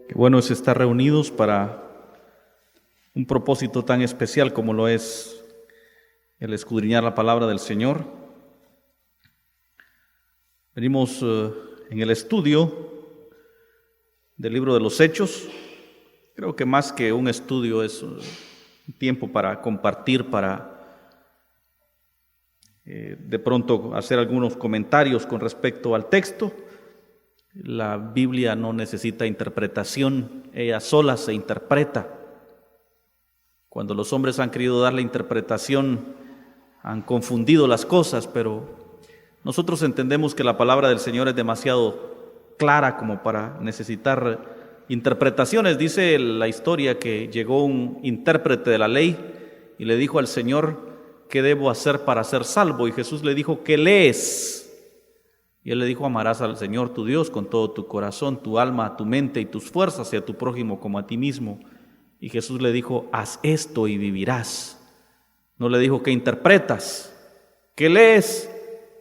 Qué bueno es estar reunidos para un propósito tan especial como lo es el escudriñar la palabra del Señor. Venimos en el estudio del libro de los Hechos. Creo que más que un estudio es un tiempo para compartir, para de pronto hacer algunos comentarios con respecto al texto. La Biblia no necesita interpretación, ella sola se interpreta. Cuando los hombres han querido darle interpretación, han confundido las cosas, pero nosotros entendemos que la palabra del Señor es demasiado clara como para necesitar interpretaciones. Dice la historia que llegó un intérprete de la ley y le dijo al Señor: ¿qué debo hacer para ser salvo? Y Jesús le dijo: ¿qué lees? Y él le dijo: amarás al Señor tu Dios con todo tu corazón, tu alma, tu mente y tus fuerzas, y a tu prójimo como a ti mismo. Y Jesús le dijo: haz esto y vivirás. No le dijo: ¿qué interpretas? ¿Qué lees?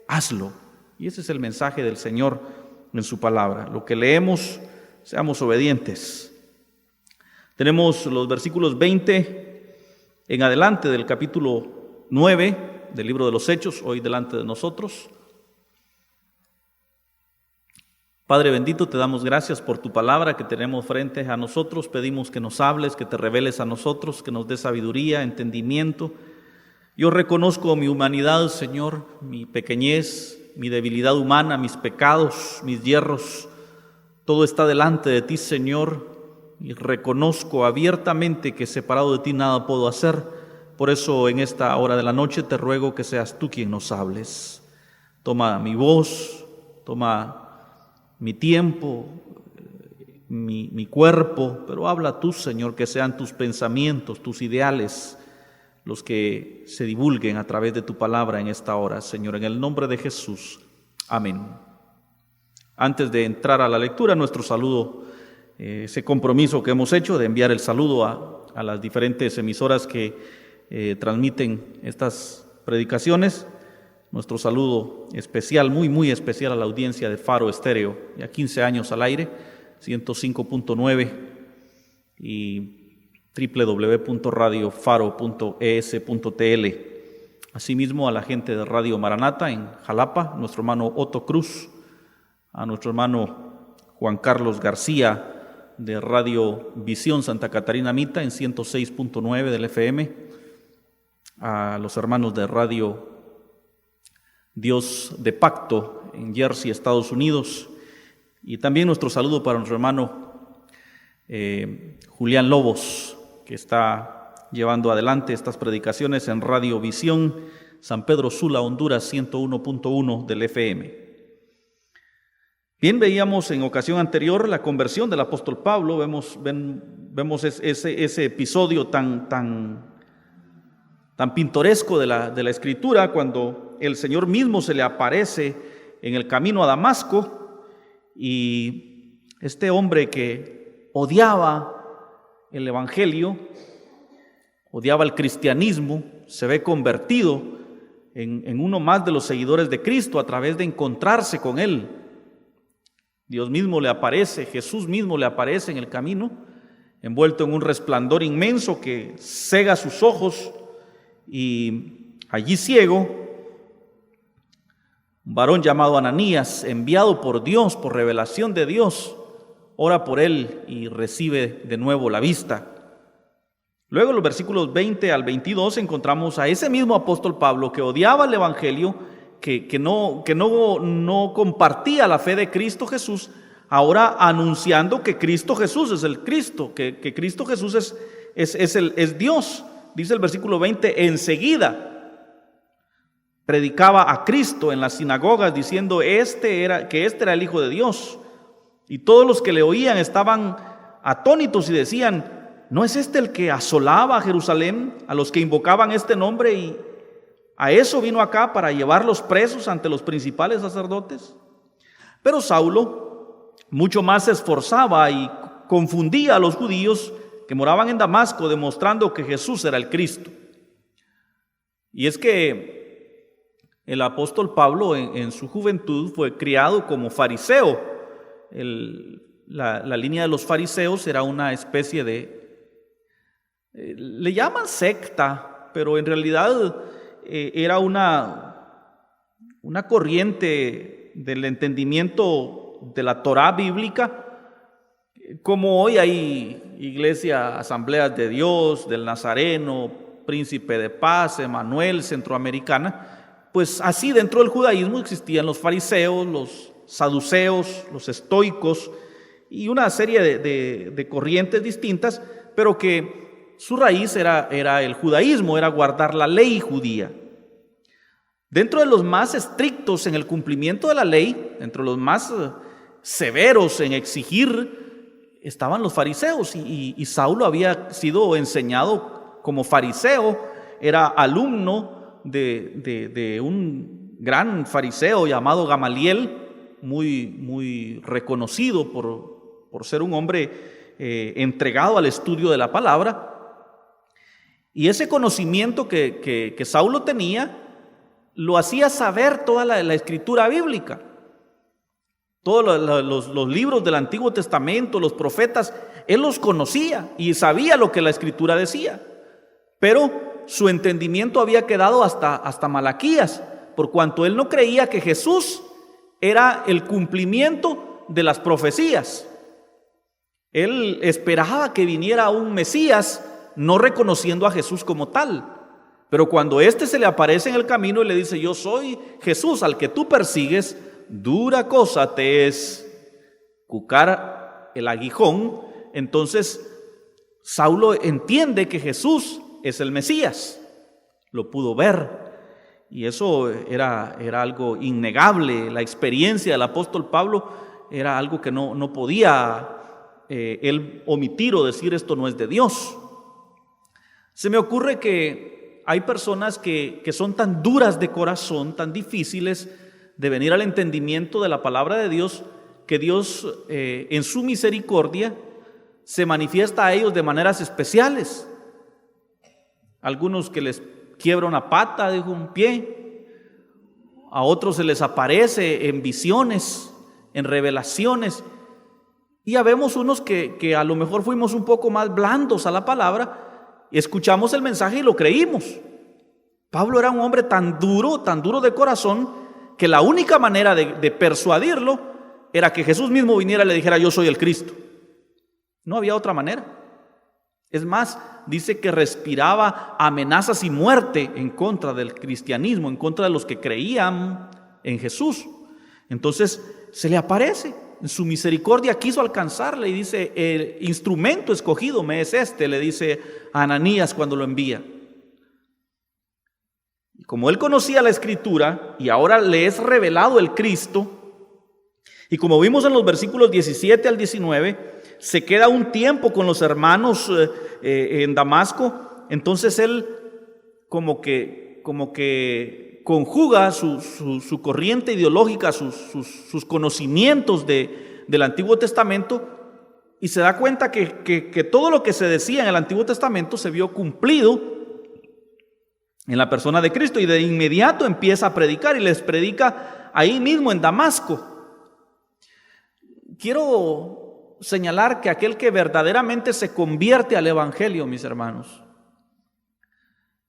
Hazlo. Y ese es el mensaje del Señor en su palabra. Lo que leemos, seamos obedientes. Tenemos los versículos 20 en adelante del capítulo 9 del libro de los Hechos, hoy delante de nosotros. Padre bendito, te damos gracias por tu palabra que tenemos frente a nosotros. Pedimos que nos hables, que te reveles a nosotros, que nos des sabiduría, entendimiento. Yo reconozco mi humanidad, Señor, mi pequeñez, mi debilidad humana, mis pecados, mis yerros. Todo está delante de ti, Señor, y reconozco abiertamente que separado de ti nada puedo hacer. Por eso en esta hora de la noche te ruego que seas tú quien nos hables. Toma mi voz, toma mi tiempo, mi cuerpo, pero habla tú, Señor, que sean tus pensamientos, tus ideales, los que se divulguen a través de tu palabra en esta hora, Señor, en el nombre de Jesús. Amén. Antes de entrar a la lectura, nuestro saludo, ese compromiso que hemos hecho de enviar el saludo a las diferentes emisoras que transmiten estas predicaciones. Nuestro saludo especial, muy especial a la audiencia de Faro Estéreo, ya 15 años al aire, 105.9 y www.radiofaro.es.tl. Asimismo a la gente de Radio Maranata en Jalapa, nuestro hermano Otto Cruz, a nuestro hermano Juan Carlos García de Radio Visión Santa Catarina Mita en 106.9 del FM, a los hermanos de Radio Dios de Pacto en Jersey, Estados Unidos, y también nuestro saludo para nuestro hermano Julián Lobos, que está llevando adelante estas predicaciones en Radio Visión San Pedro Sula, Honduras, 101.1 del FM. Bien, veíamos en ocasión anterior la conversión del apóstol Pablo. Vemos ese episodio tan pintoresco de la Escritura, cuando el Señor mismo se le aparece en el camino a Damasco, y este hombre que odiaba el Evangelio, odiaba el cristianismo, se ve convertido en uno más de los seguidores de Cristo a través de encontrarse con Él. Dios mismo le aparece, Jesús mismo le aparece en el camino, envuelto en un resplandor inmenso que cega sus ojos, y allí ciego, un varón llamado Ananías, enviado por Dios, por revelación de Dios, ora por él y recibe de nuevo la vista. Luego, en los versículos 20 al 22, encontramos a ese mismo apóstol Pablo que odiaba el Evangelio, que no compartía la fe de Cristo Jesús, ahora anunciando que Cristo Jesús es el Cristo, que Cristo Jesús es Dios. Dice el versículo 20, enseguida predicaba a Cristo en las sinagogas, diciendo que este era el Hijo de Dios. Y todos los que le oían estaban atónitos y decían: ¿no es este el que asolaba a Jerusalén, a los que invocaban este nombre? Y a eso vino acá, para llevarlos presos ante los principales sacerdotes. Pero Saulo mucho más se esforzaba y confundía a los judíos que moraban en Damasco, demostrando que Jesús era el Cristo. Y es que el apóstol Pablo en su juventud fue criado como fariseo. la línea de los fariseos era una especie de, le llaman secta, pero en realidad era una corriente del entendimiento de la Torá bíblica, como hoy hay iglesia, asambleas de Dios, del Nazareno, Príncipe de Paz, Emanuel, Centroamericana. Pues así dentro del judaísmo existían los fariseos, los saduceos, los estoicos y una serie de corrientes distintas, pero que su raíz era el judaísmo, era guardar la ley judía. Dentro de los más estrictos en el cumplimiento de la ley, dentro de los más severos en exigir, estaban los fariseos, y Saulo había sido enseñado como fariseo, era alumno de un gran fariseo llamado Gamaliel, muy reconocido por ser un hombre entregado al estudio de la palabra. Y ese conocimiento que Saulo tenía lo hacía saber toda la escritura bíblica. Todos los libros del Antiguo Testamento, los profetas, él los conocía y sabía lo que la escritura decía. Pero su entendimiento había quedado hasta Malaquías, por cuanto él no creía que Jesús era el cumplimiento de las profecías. Él esperaba que viniera un Mesías, no reconociendo a Jesús como tal. Pero cuando éste se le aparece en el camino y le dice: yo soy Jesús al que tú persigues, dura cosa te es cucar el aguijón. Entonces Saulo entiende que Jesús es el Mesías, lo pudo ver, y eso era algo innegable. La experiencia del apóstol Pablo era algo que no podía él omitir o decir: esto no es de Dios. Se me ocurre que hay personas que son tan duras de corazón, tan difíciles de venir al entendimiento de la palabra de Dios, que Dios en su misericordia se manifiesta a ellos de maneras especiales. Algunos que les quiebra una pata, dijo, un pie. A otros se les aparece en visiones, en revelaciones. Y ya vemos unos que a lo mejor fuimos un poco más blandos a la palabra, escuchamos el mensaje y lo creímos. Pablo era un hombre tan duro de corazón, que la única manera de persuadirlo era que Jesús mismo viniera y le dijera: yo soy el Cristo. No había otra manera. Es más, dice que respiraba amenazas y muerte en contra del cristianismo, en contra de los que creían en Jesús. Entonces se le aparece, en su misericordia quiso alcanzarle y dice: el instrumento escogido me es este, le dice a Ananías cuando lo envía. Y como él conocía la escritura y ahora le es revelado el Cristo, y como vimos en los versículos 17 al 19, se queda un tiempo con los hermanos en Damasco. Entonces él como que conjuga su corriente ideológica, sus conocimientos del Antiguo Testamento, y se da cuenta que todo lo que se decía en el Antiguo Testamento se vio cumplido en la persona de Cristo, y de inmediato empieza a predicar, y les predica ahí mismo en Damasco. Quiero señalar que aquel que verdaderamente se convierte al Evangelio, mis hermanos,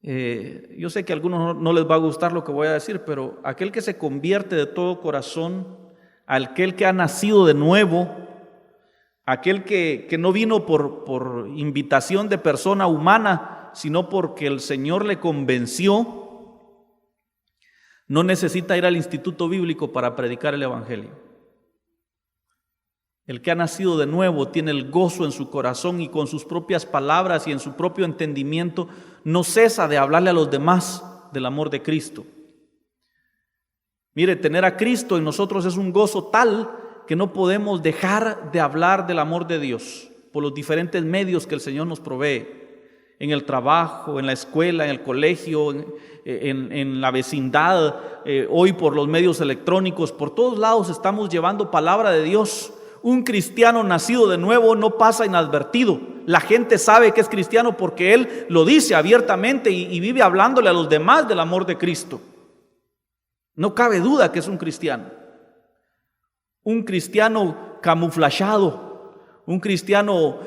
yo sé que a algunos no les va a gustar lo que voy a decir, pero aquel que se convierte de todo corazón, aquel que ha nacido de nuevo, aquel que no vino por invitación de persona humana, sino porque el Señor le convenció, no necesita ir al instituto bíblico para predicar el Evangelio. El que ha nacido de nuevo tiene el gozo en su corazón, y con sus propias palabras y en su propio entendimiento no cesa de hablarle a los demás del amor de Cristo. Mire, tener a Cristo en nosotros es un gozo tal que no podemos dejar de hablar del amor de Dios por los diferentes medios que el Señor nos provee. En el trabajo, en la escuela, en el colegio, en la vecindad, hoy por los medios electrónicos, por todos lados estamos llevando palabra de Dios. Un cristiano nacido de nuevo no pasa inadvertido. La gente sabe que es cristiano porque él lo dice abiertamente y vive hablándole a los demás del amor de Cristo. No cabe duda que es un cristiano. Un cristiano camuflado, un cristiano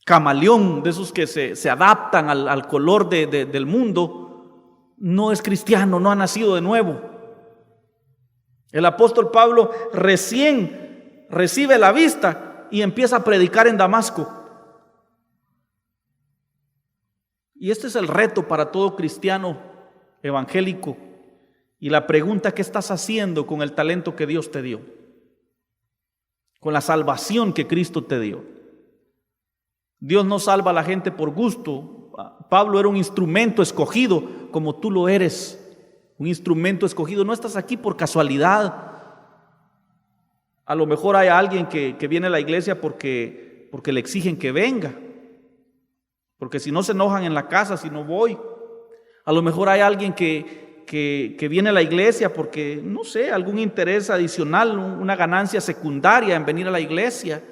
camaleón, de esos que se adaptan al color del mundo, no es cristiano, no ha nacido de nuevo. El apóstol Pablo recién recibe la vista y empieza a predicar en Damasco. Y este es el reto para todo cristiano evangélico. Y la pregunta: ¿qué estás haciendo con el talento que Dios te dio? Con la salvación que Cristo te dio. Dios no salva a la gente por gusto. Pablo era un instrumento escogido, como tú lo eres. Un instrumento escogido. No estás aquí por casualidad. A lo mejor hay alguien que viene a la iglesia porque le exigen que venga. Porque si no se enojan en la casa si no voy. A lo mejor hay alguien que viene a la iglesia porque, no sé, algún interés adicional, una ganancia secundaria en venir a la iglesia.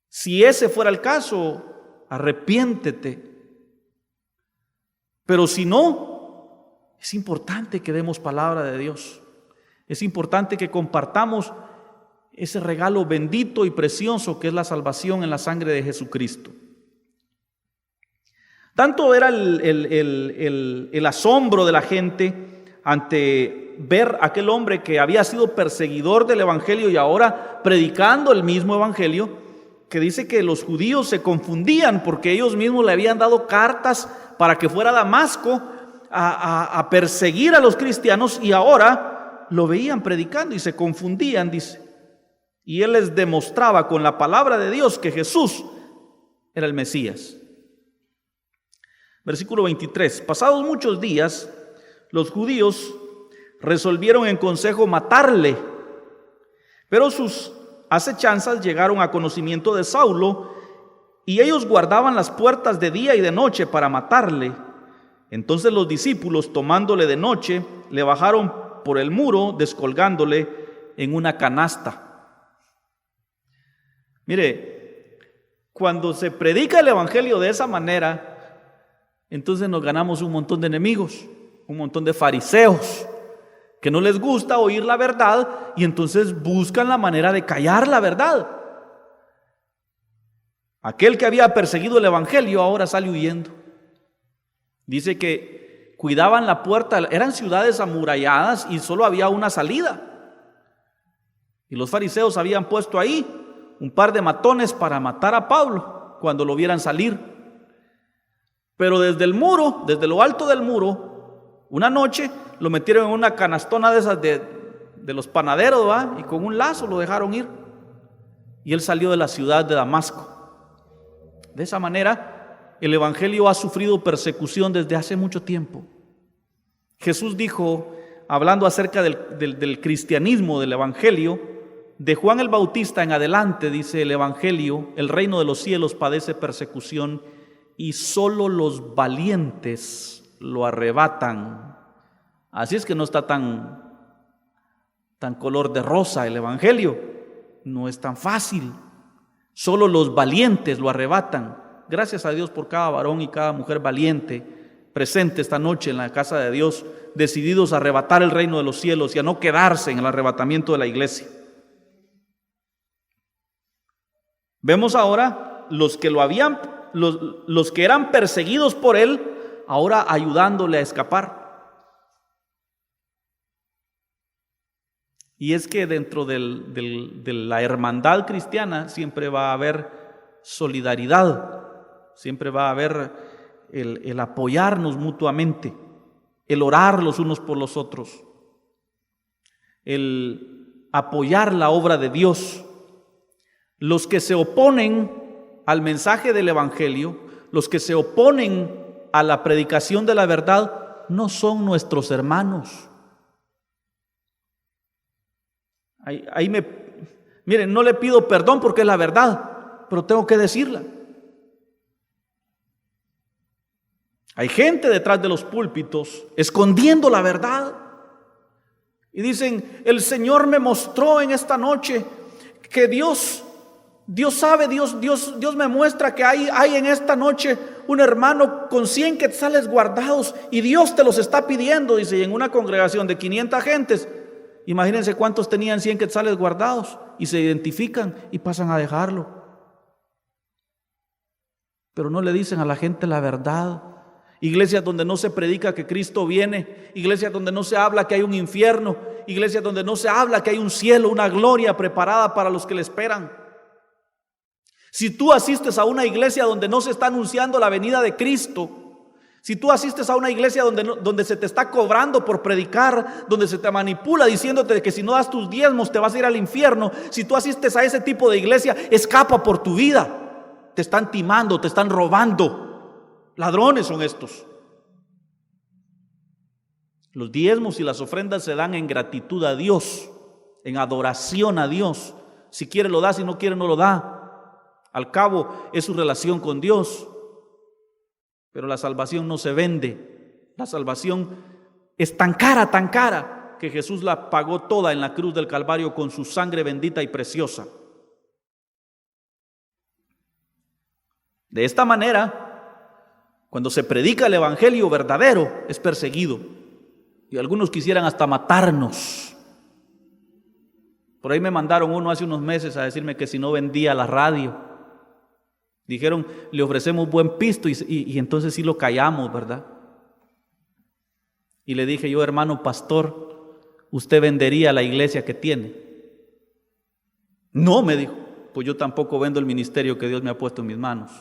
Si ese fuera el caso, arrepiéntete. Pero si no, es importante que demos palabra de Dios. Es importante que compartamos ese regalo bendito y precioso que es la salvación en la sangre de Jesucristo. Tanto era el asombro de la gente ante ver a aquel hombre que había sido perseguidor del evangelio y ahora predicando el mismo evangelio, que dice que los judíos se confundían porque ellos mismos le habían dado cartas para que fuera a Damasco a perseguir a los cristianos, y ahora lo veían predicando y se confundían, dice. Y él les demostraba con la palabra de Dios que Jesús era el Mesías. Versículo 23. Pasados muchos días, los judíos resolvieron en consejo matarle, pero sus acechanzas llegaron a conocimiento de Saulo, y ellos guardaban las puertas de día y de noche para matarle. Entonces los discípulos, tomándole de noche, le bajaron por el muro, descolgándole en una canasta. Mire, cuando se predica el evangelio de esa manera, entonces nos ganamos un montón de enemigos, un montón de fariseos que no les gusta oír la verdad y entonces buscan la manera de callar la verdad. Aquel que había perseguido el evangelio ahora sale huyendo. Dice que cuidaban la puerta, eran ciudades amuralladas y solo había una salida. Y los fariseos habían puesto ahí un par de matones para matar a Pablo cuando lo vieran salir. Pero desde el muro, desde lo alto del muro, una noche lo metieron en una canastona de esas de los panaderos, ¿va? Y con un lazo lo dejaron ir. Y él salió de la ciudad de Damasco. De esa manera, el evangelio ha sufrido persecución desde hace mucho tiempo. Jesús dijo, hablando acerca del cristianismo, del evangelio, de Juan el Bautista en adelante, dice el evangelio: el reino de los cielos padece persecución y solo los valientes lo arrebatan. Así es que no está tan color de rosa el evangelio, no es tan fácil. Solo los valientes lo arrebatan. Gracias a Dios por cada varón y cada mujer valiente presente esta noche en la casa de Dios, decididos a arrebatar el reino de los cielos y a no quedarse en el arrebatamiento de la iglesia. Vemos ahora los que eran perseguidos por él, ahora ayudándole a escapar. Y es que dentro de la hermandad cristiana siempre va a haber solidaridad, siempre va a haber el apoyarnos mutuamente, el orar los unos por los otros, el apoyar la obra de Dios. Los que se oponen al mensaje del evangelio, los que se oponen a la predicación de la verdad, no son nuestros hermanos. Miren, no le pido perdón porque es la verdad, pero tengo que decirla. Hay gente detrás de los púlpitos escondiendo la verdad y dicen: el Señor me mostró en esta noche que Dios me muestra que hay en esta noche un hermano con 100 quetzales guardados y Dios te los está pidiendo. Dice, y en una congregación de 500 gentes, imagínense cuántos tenían 100 quetzales guardados. y se identifican y pasan a dejarlo. Pero no le dicen a la gente la verdad. Iglesias donde no se predica que Cristo viene, iglesias donde no se habla que hay un infierno, iglesias donde no se habla que hay un cielo, una gloria preparada para los que le esperan. Si tú asistes a una iglesia donde no se está anunciando la venida de Cristo, si tú asistes a una iglesia donde se te está cobrando por predicar, donde se te manipula diciéndote que si no das tus diezmos te vas a ir al infierno, si tú asistes a ese tipo de iglesia, escapa por tu vida. Te están timando, te están robando. Ladrones son estos. Los diezmos y las ofrendas se dan en gratitud a Dios, en adoración a Dios. Si quiere lo da, si no quiere no lo da. Al cabo es su relación con Dios. Pero la salvación no se vende. La salvación es tan cara, que Jesús la pagó toda en la cruz del Calvario con su sangre bendita y preciosa. De esta manera, cuando se predica el evangelio verdadero, es perseguido. Y algunos quisieran hasta matarnos. Por ahí me mandaron uno hace unos meses a decirme que si no vendía la radio. Dijeron, le ofrecemos buen pisto y entonces sí lo callamos, ¿verdad? Y le dije yo, hermano pastor, ¿usted vendería la iglesia que tiene? No, me dijo, pues yo tampoco vendo el ministerio que Dios me ha puesto en mis manos.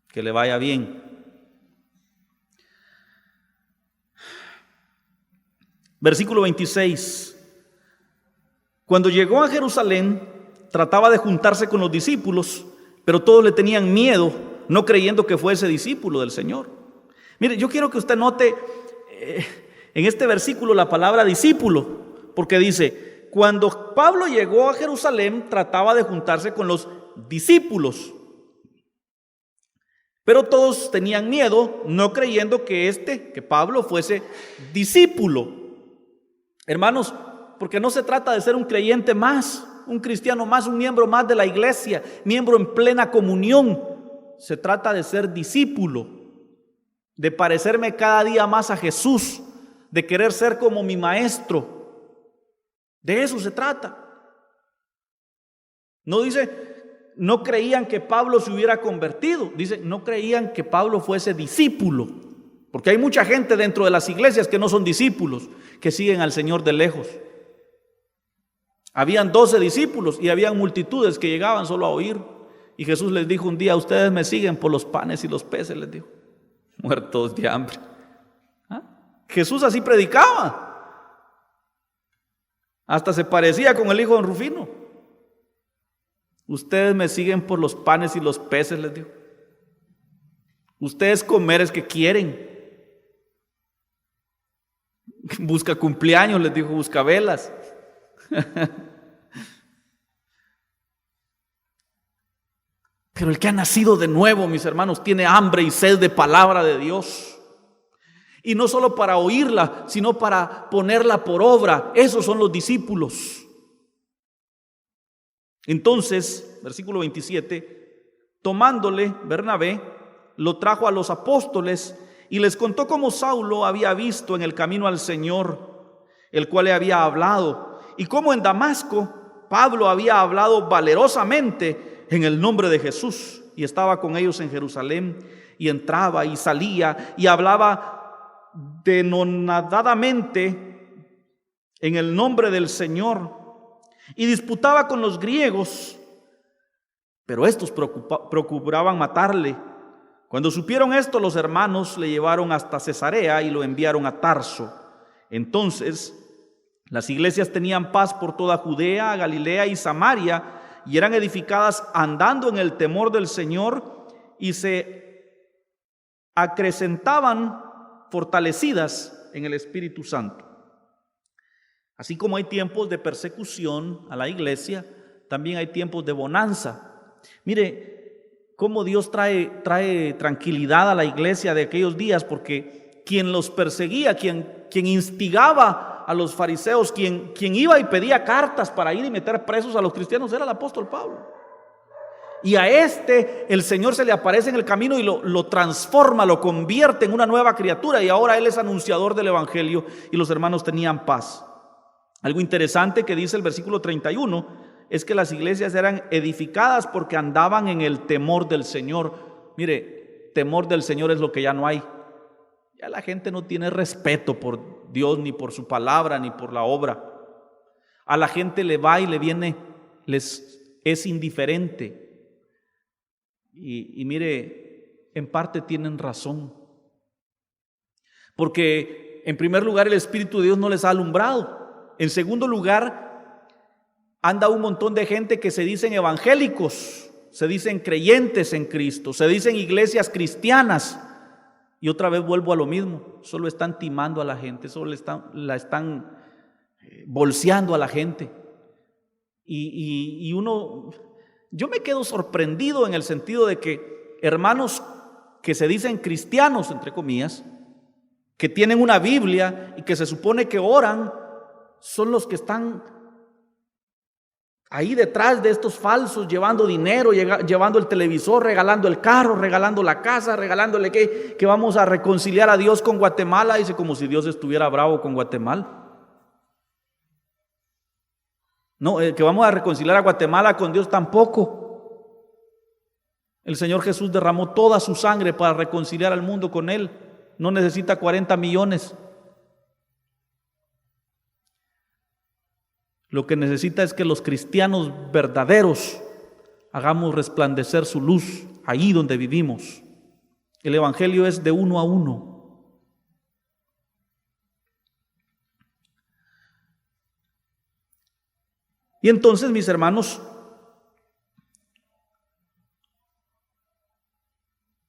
Que le vaya bien. Versículo 26. Cuando llegó a Jerusalén, trataba de juntarse con los discípulos, pero todos le tenían miedo, no creyendo que fuese discípulo del Señor. Mire, yo quiero que usted note en este versículo la palabra discípulo, porque dice, cuando Pablo llegó a Jerusalén, trataba de juntarse con los discípulos. Pero todos tenían miedo, no creyendo que Pablo fuese discípulo. Hermanos, porque no se trata de ser un creyente más, un cristiano más, un miembro más de la iglesia, miembro en plena comunión. Se trata de ser discípulo, de parecerme cada día más a Jesús, de querer ser como mi maestro. De eso se trata. No dice, no creían que Pablo se hubiera convertido. Dice, no creían que Pablo fuese discípulo. Porque hay mucha gente dentro de las iglesias que no son discípulos, que siguen al Señor de lejos. Habían 12 discípulos y habían multitudes que llegaban solo a oír. Y Jesús les dijo un día, ustedes me siguen por los panes y los peces, les dijo. Muertos de hambre. ¿Ah? Jesús así predicaba. Hasta se parecía con el hijo de Rufino. Ustedes me siguen por los panes y los peces, les dijo. Ustedes comer es que quieren. Busca cumpleaños, les dijo, busca velas. Pero el que ha nacido de nuevo, mis hermanos, tiene hambre y sed de palabra de Dios. Y no solo para oírla, sino para ponerla por obra. Esos son los discípulos. Entonces, versículo 27, tomándole Bernabé, lo trajo a los apóstoles y les contó cómo Saulo había visto en el camino al Señor, el cual le había hablado, y cómo en Damasco Pablo había hablado valerosamente en el nombre de Jesús, y estaba con ellos en Jerusalén, y entraba y salía y hablaba denonadadamente en el nombre del Señor, y disputaba con los griegos, pero estos procuraban matarle. Cuando supieron esto, los hermanos le llevaron hasta Cesarea y lo enviaron a Tarso. Entonces, las iglesias tenían paz por toda Judea, Galilea y Samaria, y eran edificadas andando en el temor del Señor, y se acrecentaban fortalecidas en el Espíritu Santo. Así como hay tiempos de persecución a la iglesia, también hay tiempos de bonanza. Mire cómo Dios trae tranquilidad a la iglesia de aquellos días, porque quien los perseguía, quien instigaba a los fariseos, quien iba y pedía cartas para ir y meter presos a los cristianos, era el apóstol Pablo. Y a el Señor se le aparece en el camino y lo transforma, lo convierte en una nueva criatura, y ahora él es anunciador del evangelio, y los hermanos tenían paz. Algo interesante que dice el versículo 31, es que las iglesias eran edificadas porque andaban en el temor del Señor. Mire, temor del Señor es lo que ya no hay. Ya la gente no tiene respeto por Dios, ni por su palabra, ni por la obra. A la gente le va y le viene, les es indiferente. Y mire, en parte tienen razón. Porque en primer lugar el Espíritu de Dios no les ha alumbrado. En segundo lugar, anda un montón de gente que se dicen evangélicos, se dicen creyentes en Cristo, se dicen iglesias cristianas. Y otra vez vuelvo a lo mismo, solo están timando a la gente, solo la están bolseando a la gente. Yo me quedo sorprendido en el sentido de que hermanos que se dicen cristianos, entre comillas, que tienen una Biblia y que se supone que oran, son los que están ahí detrás de estos falsos, llevando dinero, llevando el televisor, regalando el carro, regalando la casa, regalándole que vamos a reconciliar a Dios con Guatemala. Dice, como si Dios estuviera bravo con Guatemala. No, que vamos a reconciliar a Guatemala con Dios tampoco. El Señor Jesús derramó toda su sangre para reconciliar al mundo con Él. No necesita 40 millones. Lo que necesita es que los cristianos verdaderos hagamos resplandecer su luz ahí donde vivimos. El evangelio es de uno a uno. Y entonces, mis hermanos,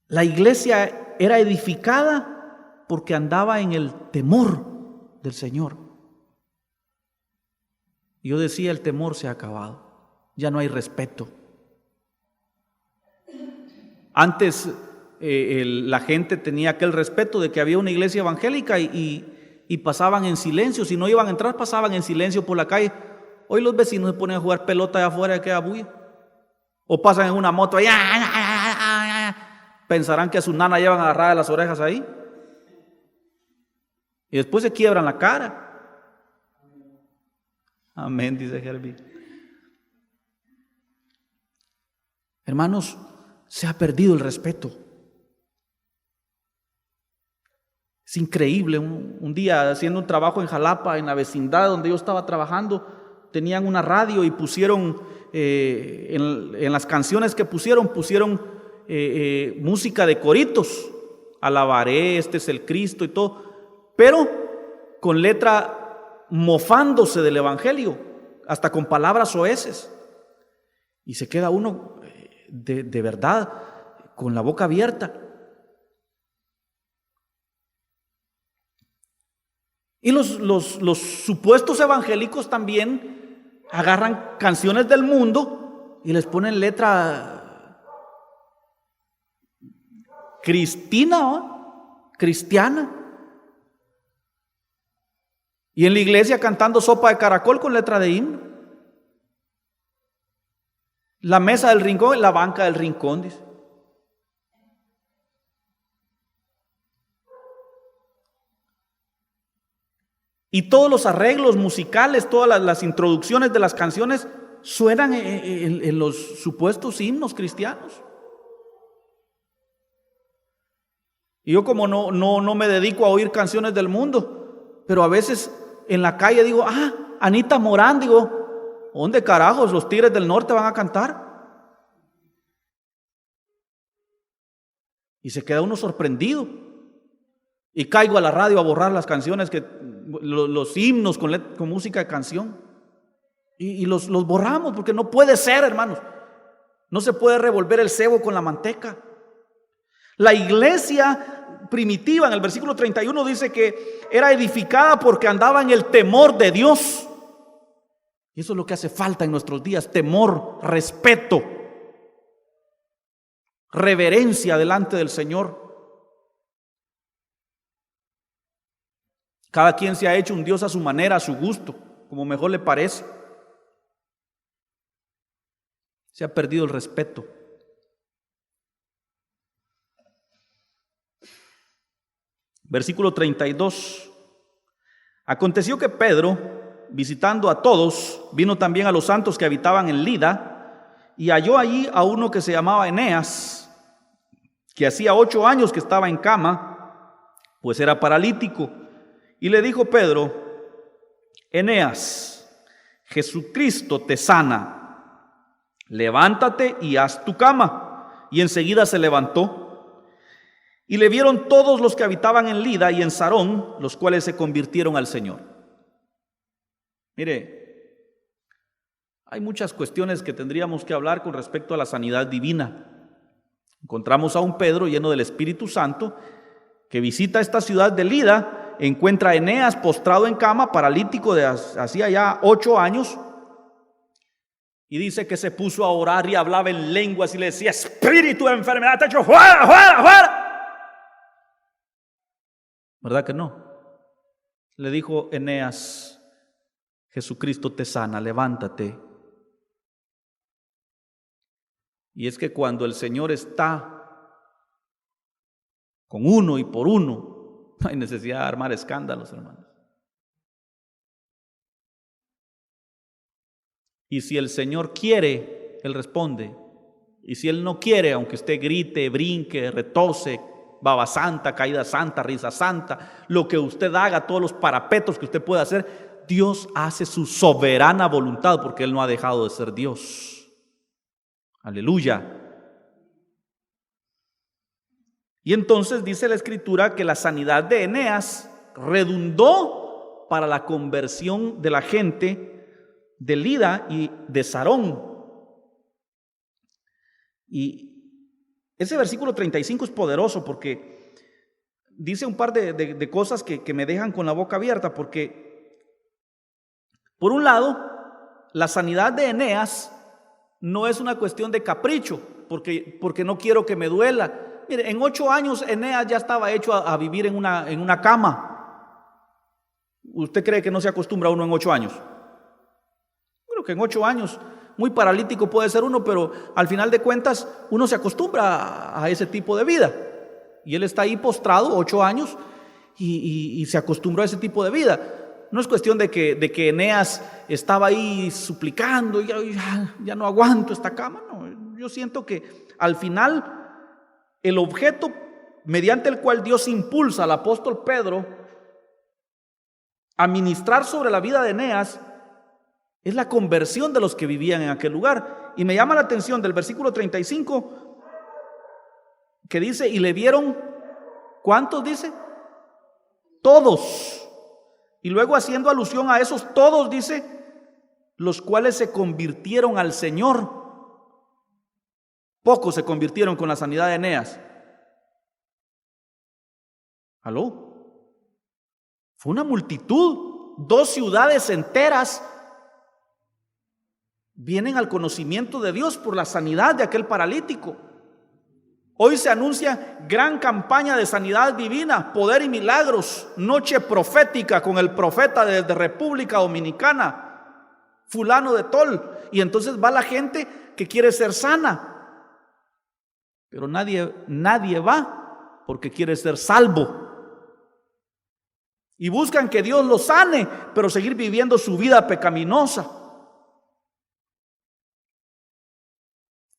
la iglesia era edificada porque andaba en el temor del Señor. Yo decía, el temor se ha acabado, ya no hay respeto. Antes la gente tenía aquel respeto de que había una iglesia evangélica y pasaban en silencio. Si no iban a entrar, pasaban en silencio por la calle. Hoy los vecinos se ponen a jugar pelota allá afuera y queda bulla. O pasan en una moto allá, pensarán que a su nana llevan agarradas las orejas ahí. Y después se quiebran la cara. Amén, dice Herbie. Hermanos, se ha perdido el respeto. Es increíble. Un día haciendo un trabajo en Jalapa, en la vecindad donde yo estaba trabajando, tenían una radio y pusieron, en las canciones que pusieron música de coritos. Alabaré, este es el Cristo y todo, pero con letra mofándose del evangelio, hasta con palabras soeces. Y se queda uno de verdad con la boca abierta. Y los supuestos evangélicos también agarran canciones del mundo y les ponen letra cristiana. Y en la iglesia cantando Sopa de Caracol con letra de himno. La mesa del rincón, la banca del rincón, dice. Y todos los arreglos musicales, todas las introducciones de las canciones suenan en los supuestos himnos cristianos. Y yo como no me dedico a oír canciones del mundo, pero a veces en la calle digo, Anita Morán, digo, ¿dónde carajos los Tigres del Norte van a cantar? Y se queda uno sorprendido. Y caigo a la radio a borrar las canciones, los himnos con música de canción. Y los borramos porque no puede ser, hermanos. No se puede revolver el cebo con la manteca. La iglesia primitiva, en el versículo 31 dice que era edificada porque andaba en el temor de Dios. Y eso es lo que hace falta en nuestros días: temor, respeto, reverencia delante del Señor. Cada quien se ha hecho un Dios a su manera, a su gusto, como mejor le parece. Se ha perdido el respeto. Versículo 32. Aconteció que Pedro, visitando a todos, vino también a los santos que habitaban en Lida, y halló allí a uno que se llamaba Eneas, que hacía 8 años que estaba en cama, pues era paralítico. Y le dijo Pedro: Eneas, Jesucristo te sana, levántate y haz tu cama. Y enseguida se levantó. Y le vieron todos los que habitaban en Lida y en Sarón, los cuales se convirtieron al Señor. Mire, hay muchas cuestiones que tendríamos que hablar con respecto a la sanidad divina. Encontramos a un Pedro lleno del Espíritu Santo que visita esta ciudad de Lida, encuentra a Eneas postrado en cama, paralítico de hacía ya 8 años, y dice que se puso a orar y hablaba en lenguas y le decía: espíritu de enfermedad, te echo fuera, fuera, fuera. ¿Verdad que no? Le dijo Eneas: Jesucristo te sana, levántate. Y es que cuando el Señor está con uno y por uno, no hay necesidad de armar escándalos, hermanos. Y si el Señor quiere, Él responde. Y si Él no quiere, aunque usted grite, brinque, retose, baba santa, caída santa, risa santa, lo que usted haga, todos los parapetos que usted pueda hacer, Dios hace su soberana voluntad, porque Él no ha dejado de ser Dios. Aleluya. Y entonces dice la Escritura que la sanidad de Eneas redundó para la conversión de la gente de Lida y de Sarón. Y ese versículo 35 es poderoso porque dice un par de cosas que me dejan con la boca abierta, porque por un lado, la sanidad de Eneas no es una cuestión de capricho, porque no quiero que me duela. Mire, en 8 años Eneas ya estaba hecho a vivir en una cama. ¿Usted cree que no se acostumbra uno en 8 años? Creo que en 8 años, muy paralítico puede ser uno, pero al final de cuentas uno se acostumbra a ese tipo de vida. Y él está ahí postrado 8 años y se acostumbró a ese tipo de vida. No es cuestión de que Eneas estaba ahí suplicando, ya no aguanto esta cama. No, yo siento que al final el objeto mediante el cual Dios impulsa al apóstol Pedro a ministrar sobre la vida de Eneas es la conversión de los que vivían en aquel lugar. Y me llama la atención del versículo 35 que dice: y le vieron, ¿cuántos dice? Todos. Y luego, haciendo alusión a esos todos, dice: los cuales se convirtieron al Señor. Pocos se convirtieron con la sanidad de Eneas. ¿Aló? Fue una multitud. 2 ciudades enteras vienen al conocimiento de Dios por la sanidad de aquel paralítico. Hoy se anuncia gran campaña de sanidad divina, poder y milagros, noche profética con el profeta de República Dominicana, fulano de Tol. Y entonces va la gente que quiere ser sana, pero nadie va porque quiere ser salvo. Y buscan que Dios los sane, pero seguir viviendo su vida pecaminosa.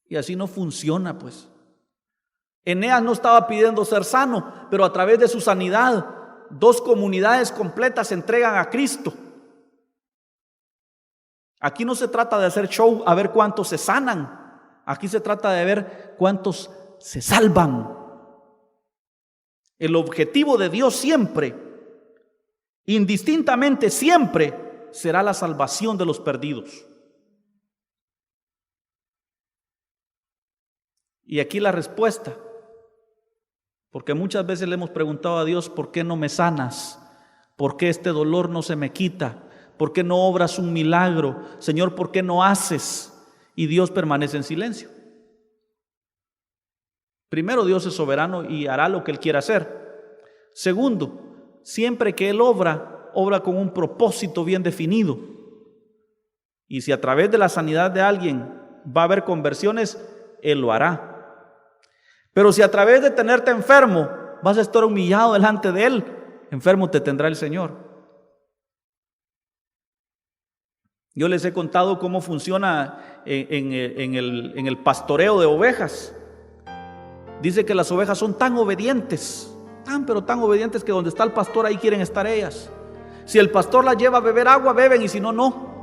Y así no funciona, pues. Eneas no estaba pidiendo ser sano, pero a través de su sanidad, 2 comunidades completas se entregan a Cristo. Aquí no se trata de hacer show a ver cuántos se sanan. Aquí se trata de ver cuántos se salvan. El objetivo de Dios siempre, indistintamente siempre, será la salvación de los perdidos. Y aquí la respuesta, porque muchas veces le hemos preguntado a Dios: ¿por qué no me sanas? ¿Por qué este dolor no se me quita? ¿Por qué no obras un milagro? Señor, ¿por qué no haces? Y Dios permanece en silencio. Primero, Dios es soberano y hará lo que Él quiera hacer. Segundo, siempre que Él obra con un propósito bien definido. Y si a través de la sanidad de alguien va a haber conversiones, Él lo hará. Pero si a través de tenerte enfermo vas a estar humillado delante de Él, enfermo te tendrá el Señor. Yo les he contado cómo funciona en el pastoreo de ovejas. Dice que las ovejas son tan obedientes, pero tan obedientes, que donde está el pastor, ahí quieren estar ellas. Si el pastor las lleva a beber agua, beben, y si no, no.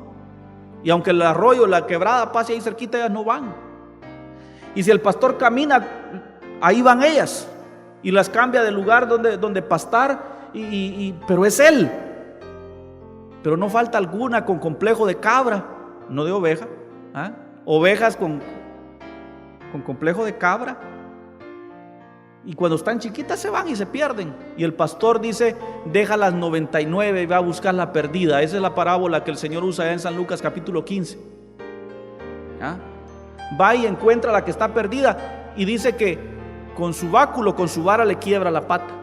Y aunque el arroyo, la quebrada pase ahí cerquita, ellas no van. Y si el pastor camina, ahí van ellas, y las cambia de lugar donde pastar, pero es él. Pero no falta alguna con complejo de cabra, no de oveja. Ovejas con complejo de cabra. Y cuando están chiquitas se van y se pierden. Y el pastor dice: deja las 99 y va a buscar la perdida. Esa es la parábola que el Señor usa allá en San Lucas capítulo 15. Va y encuentra la que está perdida, y dice que con su báculo, con su vara, le quiebra la pata.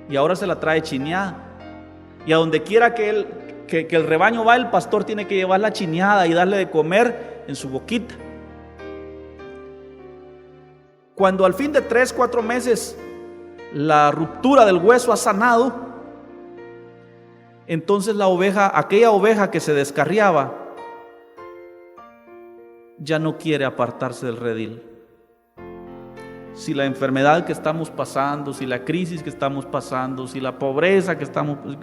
Y ahora se la trae chineada. Y a donde quiera que el rebaño va, el pastor tiene que llevarla chineada y darle de comer en su boquita. Cuando al fin de 3-4 meses la ruptura del hueso ha sanado, entonces aquella oveja que se descarriaba, ya no quiere apartarse del redil. Si la enfermedad que estamos pasando, si la crisis que estamos pasando, si la pobreza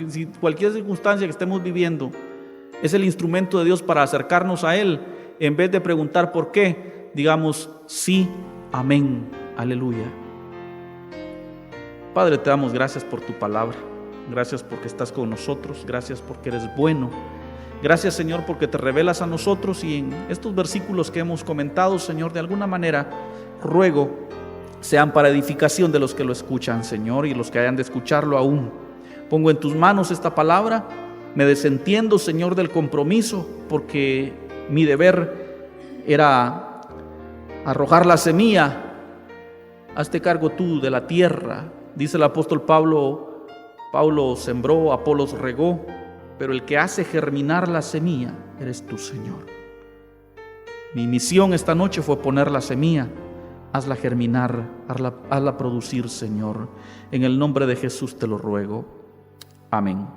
si cualquier circunstancia que estemos viviendo es el instrumento de Dios para acercarnos a Él, en vez de preguntar por qué, digamos sí, amén, aleluya. Padre, te damos gracias por tu palabra. Gracias porque estás con nosotros. Gracias porque eres bueno. Gracias, Señor, porque te revelas a nosotros, y en estos versículos que hemos comentado, Señor, de alguna manera ruego sean para edificación de los que lo escuchan, Señor, y los que hayan de escucharlo aún. Pongo en tus manos esta palabra. Me desentiendo, Señor, del compromiso, porque mi deber era arrojar la semilla. Hazte cargo tú de la tierra. Dice el apóstol Pablo sembró, Apolos regó, pero el que hace germinar la semilla eres tú, Señor. Mi misión esta noche fue poner la semilla. Hazla germinar, hazla producir, Señor. En el nombre de Jesús te lo ruego. Amén.